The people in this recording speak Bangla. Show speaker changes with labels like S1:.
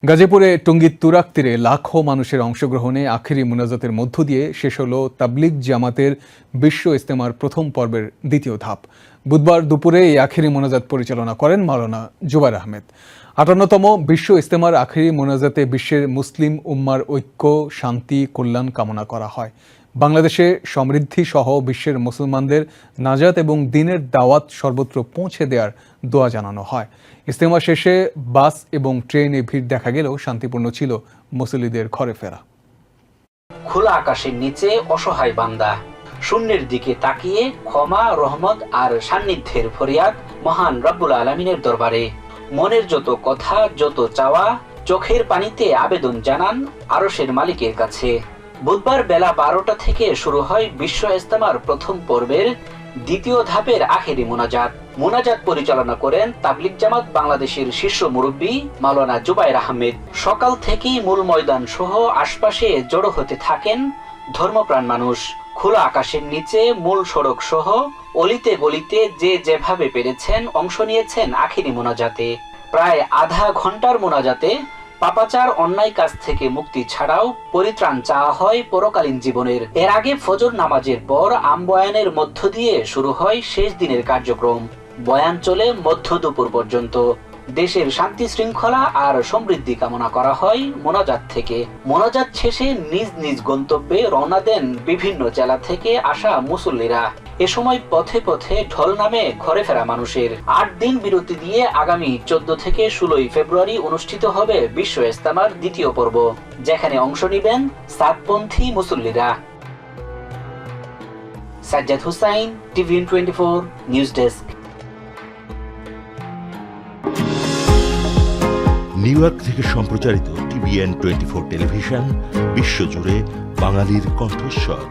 S1: গাজীপুরে টঙ্গীর তুরাগ তীরে লাখো মানুষের অংশগ্রহণে আখেরি মুনাজাতের মধ্য দিয়ে শেষ হল তাবলিগ জামাতের বিশ্ব ইজতেমার প্রথম পর্বের দ্বিতীয় ধাপ। বুধবার দুপুরে এই আখেরি মুনাজাত পরিচালনা করেন মাওলানা জুবায়ের আহমেদ। ৫৮তম বিশ্ব ইজতেমার আখেরি মুনাজাতে বিশ্বের মুসলিম উম্মার ঐক্য, শান্তি, কল্যাণ কামনা করা হয়। বাংলাদেশে সমৃদ্ধি সহ বিশ্বের মুসলমানদের নাজাত এবং দ্বীনের দাওয়াত সর্বত্র পৌঁছে দেওয়ার দোয়া জানানো হয়। ইজতেমা শেষে বাস এবং ট্রেনে ভিড় দেখা গেলেও শান্তিপূর্ণ ছিল মুসল্লিদের ঘরে ফেরা।
S2: খোলা আকাশের নিচে অসহায় বান্দা শূন্যের দিকে তাকিয়ে ক্ষমা, রহমত আর সান্নিধ্যের ফরিয়াদ মহান রব্বুল আলামিনের দরবারে। মনের যত কথা, যত চাওয়া, চোখের পানিতে আবেদন জানান আরশের মালিকের কাছে। বুধবার বেলা ১২টা থেকে শুরু হয় বিশ্ব ইজতেমার প্রথম পর্বের দ্বিতীয় ধাপের আখেরি মোনাজাত পরিচালনা করেন তাবলিগ জামাত বাংলাদেশের শীর্ষ মুরব্বী মাওলানা জুবায়ের আহমেদ। সকাল থেকেই মূল ময়দান সহ আশপাশে জড়ো হতে থাকেন ধর্মপ্রাণ মানুষ। খোলা আকাশের নিচে মূল সড়ক সহ অলিতে গলিতে যে যেভাবে পেরেছেন অংশ নিয়েছেন আখেরি মোনাজাতে। প্রায় আধা ঘন্টার মোনাজাতে পাপাচার, অন্যায় কাজ থেকে মুক্তি ছাড়াও পরিত্রাণ চাওয়া হয় পরকালীন জীবনের। এর আগে ফজর নামাজের পর আমবয়ানের মধ্য দিয়ে শুরু হয় শেষ দিনের কার্যক্রম। বয়ান চলে মধ্য দুপুর পর্যন্ত। দেশের শান্তি শৃঙ্খলা আর সমৃদ্ধি কামনা করা হয় মোনাজাত থেকে। মোনাজাত শেষে নিজ নিজ গন্তব্যে রওনা দেন বিভিন্ন জেলা থেকে আসা মুসল্লিরা। এ সময় পথে পথে ঢল নামে ঘরে ফেরা মানুষের। ৮ দিন বিরতি দিয়ে আগামী ১৪ থেকে ১৬ ফেব্রুয়ারি অনুষ্ঠিত হবে বিশ্ব ইজতেমার দ্বিতীয় পর্ব, যেখানে অংশ নেবেন সাতপন্থী মুসল্লিরা। Sajjad Hussain, TVN 24 news desk.
S3: New York থেকে সম্প্রচারিত টিভিএন 24 টেলিভিশন বিশ্বজুড়ে বাঙালির কণ্ঠস্বর।